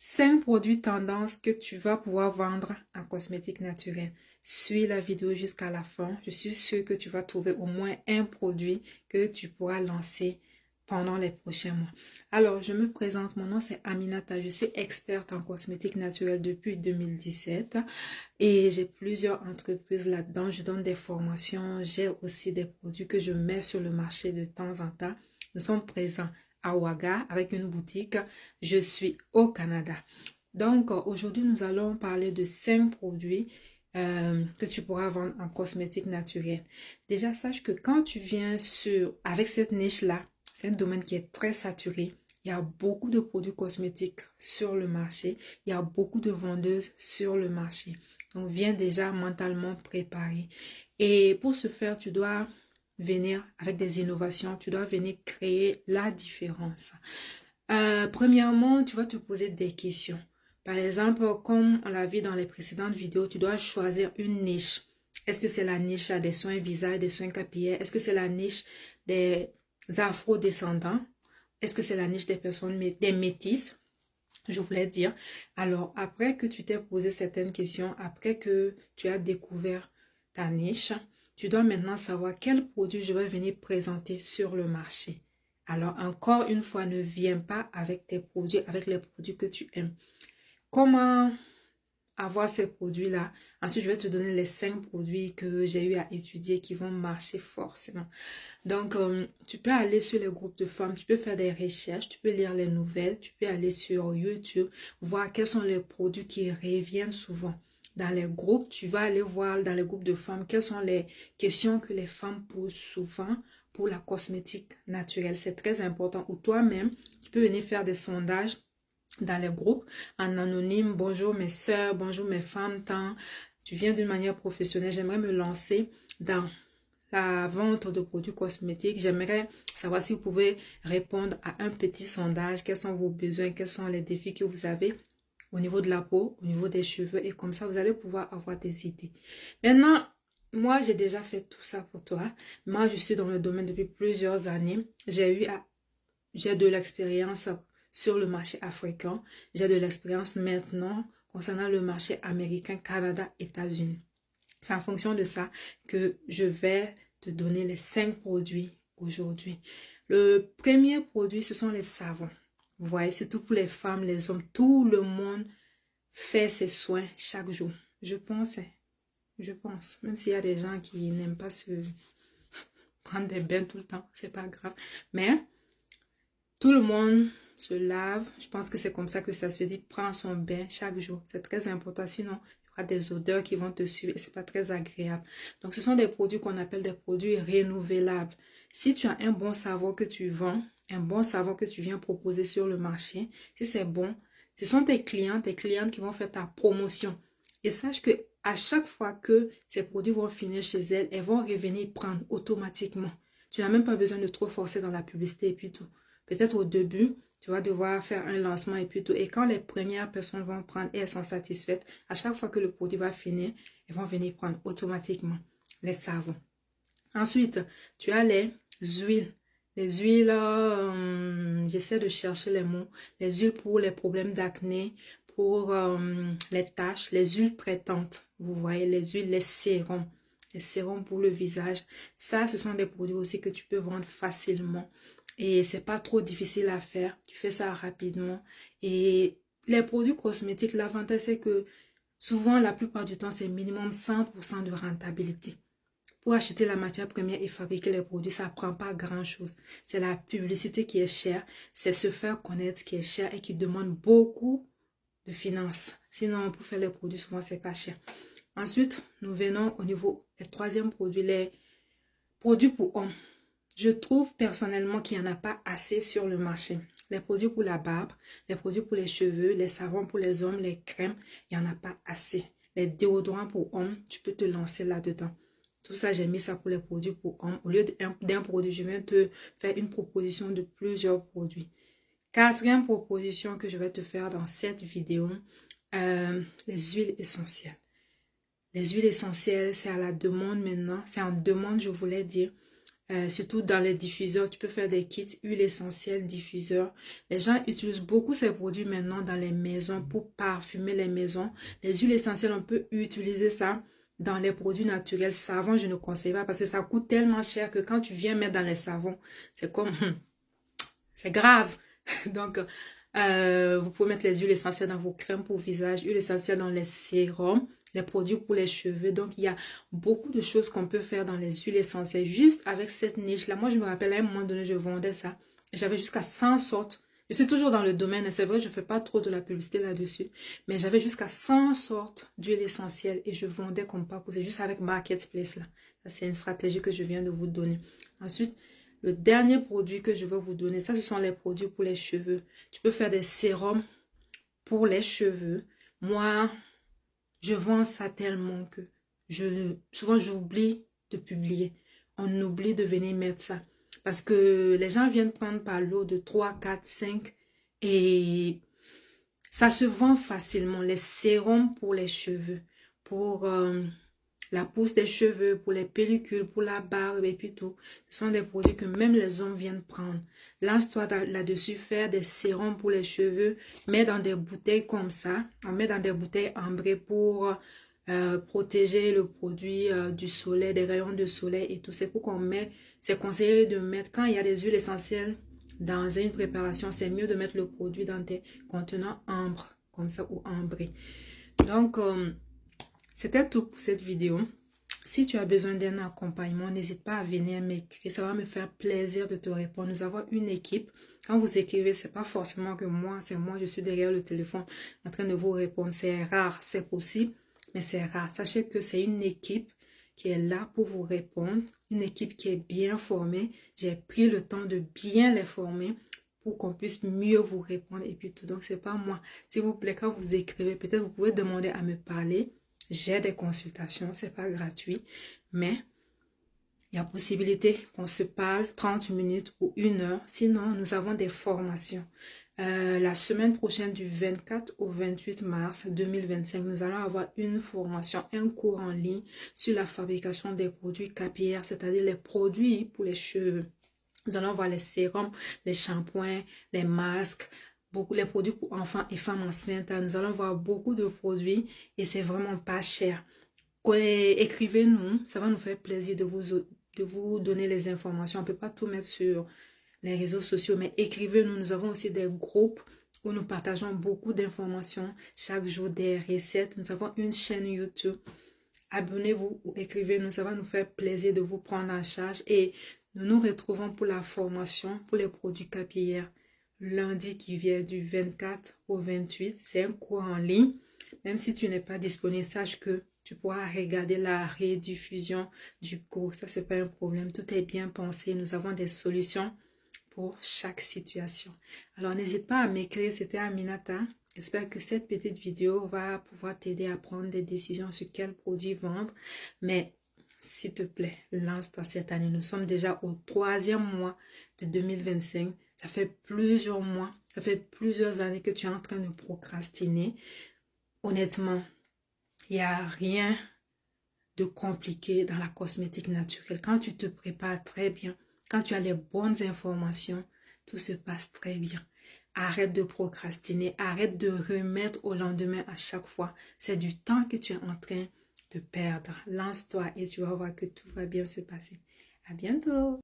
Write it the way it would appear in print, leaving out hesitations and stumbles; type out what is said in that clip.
5 produits tendances que tu vas pouvoir vendre en cosmétique naturelle. Suis la vidéo jusqu'à la fin. Je suis sûre que tu vas trouver au moins un produit que tu pourras lancer pendant les prochains mois. Alors, je me présente. Mon nom, c'est Aminata. Je suis experte en cosmétique naturelle depuis 2017 et j'ai plusieurs entreprises là-dedans. Je donne des formations. J'ai aussi des produits que je mets sur le marché de temps en temps. Nous sommes présents à Ouaga avec une boutique. Je suis au Canada. Donc, aujourd'hui, nous allons parler de 5 produits que tu pourras vendre en cosmétique naturelle. Déjà, sache que quand tu viens avec cette niche-là, c'est un domaine qui est très saturé. Il y a beaucoup de produits cosmétiques sur le marché. Il y a beaucoup de vendeuses sur le marché. Donc, viens déjà mentalement préparé. Et pour ce faire, tu dois venir avec des innovations. Tu dois venir créer la différence. Premièrement, tu vas te poser des questions. Par exemple, comme on l'a vu dans les précédentes vidéos, tu dois choisir une niche. Est-ce que c'est la niche des soins visage, des soins capillaires? Est-ce que c'est la niche des afro-descendants? Est-ce que c'est la niche des personnes, des métisses? Je voulais dire. Alors, après que tu t'es posé certaines questions, après que tu as découvert ta niche, tu dois maintenant savoir quel produit je vais venir présenter sur le marché. Alors, encore une fois, ne viens pas avec tes produits, avec les produits que tu aimes. Comment avoir ces produits-là? Ensuite, je vais te donner les 5 produits que j'ai eu à étudier qui vont marcher forcément. Donc, tu peux aller sur les groupes de femmes, tu peux faire des recherches, tu peux lire les nouvelles, tu peux aller sur YouTube, voir quels sont les produits qui reviennent souvent. Dans les groupes, tu vas aller voir dans les groupes de femmes quelles sont les questions que les femmes posent souvent pour la cosmétique naturelle. C'est très important. Ou toi-même, tu peux venir faire des sondages dans les groupes en anonyme. Bonjour mes sœurs, bonjour mes femmes, tant tu viens d'une manière professionnelle, j'aimerais me lancer dans la vente de produits cosmétiques. J'aimerais savoir si vous pouvez répondre à un petit sondage. Quels sont vos besoins, quels sont les défis que vous avez au niveau de la peau, au niveau des cheveux. Et comme ça, vous allez pouvoir avoir des idées. Maintenant, moi, j'ai déjà fait tout ça pour toi. Moi, je suis dans le domaine depuis plusieurs années. J'ai de l'expérience sur le marché africain. J'ai de l'expérience maintenant concernant le marché américain, Canada, États-Unis. C'est en fonction de ça que je vais te donner les 5 produits aujourd'hui. Le premier produit, ce sont les savons. Vous voyez, surtout pour les femmes, les hommes, tout le monde fait ses soins chaque jour. Je pense. Même s'il y a des gens qui n'aiment pas se prendre des bains tout le temps, c'est pas grave. Mais tout le monde se lave. Je pense que c'est comme ça que ça se dit. Prends son bain chaque jour. C'est très important. Sinon, il y aura des odeurs qui vont te suivre et c'est pas très agréable. Donc, ce sont des produits qu'on appelle des produits renouvelables. Si tu as un bon savon que tu vends, un bon savon que tu viens proposer sur le marché, si c'est bon, ce sont tes clientes qui vont faire ta promotion. Et sache que à chaque fois que ces produits vont finir chez elles, elles vont revenir prendre automatiquement. Tu n'as même pas besoin de trop forcer dans la publicité et puis tout. Peut-être au début, tu vas devoir faire un lancement et puis tout. Et quand les premières personnes vont prendre et elles sont satisfaites, à chaque fois que le produit va finir, elles vont venir prendre automatiquement les savons. Ensuite, tu as les huiles. Les huiles, j'essaie de chercher les mots. Les huiles pour les problèmes d'acné, pour les taches, les huiles traitantes. Vous voyez, les huiles, les sérums. Les sérums pour le visage. Ça, ce sont des produits aussi que tu peux vendre facilement. Et c'est pas trop difficile à faire. Tu fais ça rapidement. Et les produits cosmétiques, l'avantage c'est que souvent, la plupart du temps, c'est minimum 100% de rentabilité. Pour acheter la matière première et fabriquer les produits, ça ne prend pas grand-chose. C'est la publicité qui est chère. C'est se faire connaître qui est cher et qui demande beaucoup de finances. Sinon, pour faire les produits, souvent, c'est pas cher. Ensuite, nous venons au niveau des troisième produits, les produits pour hommes. Je trouve personnellement qu'il n'y en a pas assez sur le marché. Les produits pour la barbe, les produits pour les cheveux, les savons pour les hommes, les crèmes, il n'y en a pas assez. Les déodorants pour hommes, tu peux te lancer là-dedans. Tout ça, j'ai mis ça pour les produits pour hommes. Au lieu d'un produit, je viens te faire une proposition de plusieurs produits. Quatrième proposition que je vais te faire dans cette vidéo, les huiles essentielles. Les huiles essentielles, c'est à la demande maintenant. C'est en demande, je voulais dire. surtout dans les diffuseurs. Tu peux faire des kits huile essentielle diffuseur. Les gens utilisent beaucoup ces produits maintenant dans les maisons pour parfumer les maisons. Les huiles essentielles, on peut utiliser ça dans les produits naturels. Savon, je ne conseille pas parce que ça coûte tellement cher que quand tu viens mettre dans les savons, c'est comme, c'est grave. Donc, vous pouvez mettre les huiles essentielles dans vos crèmes pour visage, huile essentielle dans les sérums, les produits pour les cheveux. Donc, il y a beaucoup de choses qu'on peut faire dans les huiles essentielles juste avec cette niche-là. Moi, je me rappelle à un moment donné, je vendais ça. J'avais jusqu'à 100 sortes. Je suis toujours dans le domaine, c'est vrai, je ne fais pas trop de la publicité là-dessus, mais j'avais jusqu'à 100 sortes d'huiles essentielles et je vendais comme pas possible, juste avec Marketplace là. Ça, c'est une stratégie que je viens de vous donner. Ensuite, le dernier produit que je vais vous donner, ça, ce sont les produits pour les cheveux. Tu peux faire des sérums pour les cheveux. Moi, je vends ça tellement que souvent j'oublie de publier. On oublie de venir mettre ça. Parce que les gens viennent prendre par lot de 3, 4, 5 et ça se vend facilement. Les sérums pour les cheveux, pour la pousse des cheveux, pour les pellicules, pour la barbe et puis tout. Ce sont des produits que même les hommes viennent prendre. Lance-toi là-dessus, faire des sérums pour les cheveux, mets dans des bouteilles comme ça. On met dans des bouteilles ambrées pour protéger le produit du soleil, des rayons de soleil et tout. C'est pour qu'on met, c'est conseillé de mettre, quand il y a des huiles essentielles dans une préparation, c'est mieux de mettre le produit dans des contenants ambre, comme ça, ou ambrés. Donc, c'était tout pour cette vidéo. Si tu as besoin d'un accompagnement, n'hésite pas à venir m'écrire. Ça va me faire plaisir de te répondre. Nous avons une équipe. Quand vous écrivez, c'est pas forcément que moi, c'est moi, je suis derrière le téléphone en train de vous répondre. C'est rare, c'est possible, mais c'est rare. Sachez que c'est une équipe qui est là pour vous répondre. Une équipe qui est bien formée. J'ai pris le temps de bien les former pour qu'on puisse mieux vous répondre et puis tout. Donc, c'est pas moi. S'il vous plaît, quand vous écrivez, peut-être vous pouvez demander à me parler. J'ai des consultations, c'est pas gratuit, mais il y a possibilité qu'on se parle 30 minutes ou 1 heure. Sinon, nous avons des formations. La semaine prochaine du 24 au 28 mars 2025, nous allons avoir une formation, un cours en ligne sur la fabrication des produits capillaires, c'est-à-dire les produits pour les cheveux. Nous allons voir les sérums, les shampoings, les masques, les produits pour enfants et femmes enceintes. Nous allons voir beaucoup de produits et c'est vraiment pas cher. Écrivez-nous, ça va nous faire plaisir de vous donner les informations. On ne peut pas tout mettre sur les réseaux sociaux, mais écrivez-nous. Nous avons aussi des groupes où nous partageons beaucoup d'informations chaque jour, des recettes. Nous avons une chaîne YouTube. Abonnez-vous ou écrivez-nous, ça va nous faire plaisir de vous prendre en charge et nous nous retrouvons pour la formation pour les produits capillaires lundi qui vient du 24 au 28. C'est un cours en ligne. Même si tu n'es pas disponible, sache que tu pourras regarder la rediffusion du cours. Ça, c'est pas un problème. Tout est bien pensé. Nous avons des solutions pour chaque situation. Alors, n'hésite pas à m'écrire. C'était Aminata. J'espère que cette petite vidéo va pouvoir t'aider à prendre des décisions sur quel produit vendre. Mais s'il te plaît, lance-toi cette année. Nous sommes déjà au 3e mois de 2025. Ça fait plusieurs mois, ça fait plusieurs années que tu es en train de procrastiner. Honnêtement, il n'y a rien de compliqué dans la cosmétique naturelle. Quand tu te prépares très bien, quand tu as les bonnes informations, tout se passe très bien. Arrête de procrastiner, arrête de remettre au lendemain à chaque fois. C'est du temps que tu es en train de perdre. Lance-toi et tu vas voir que tout va bien se passer. À bientôt!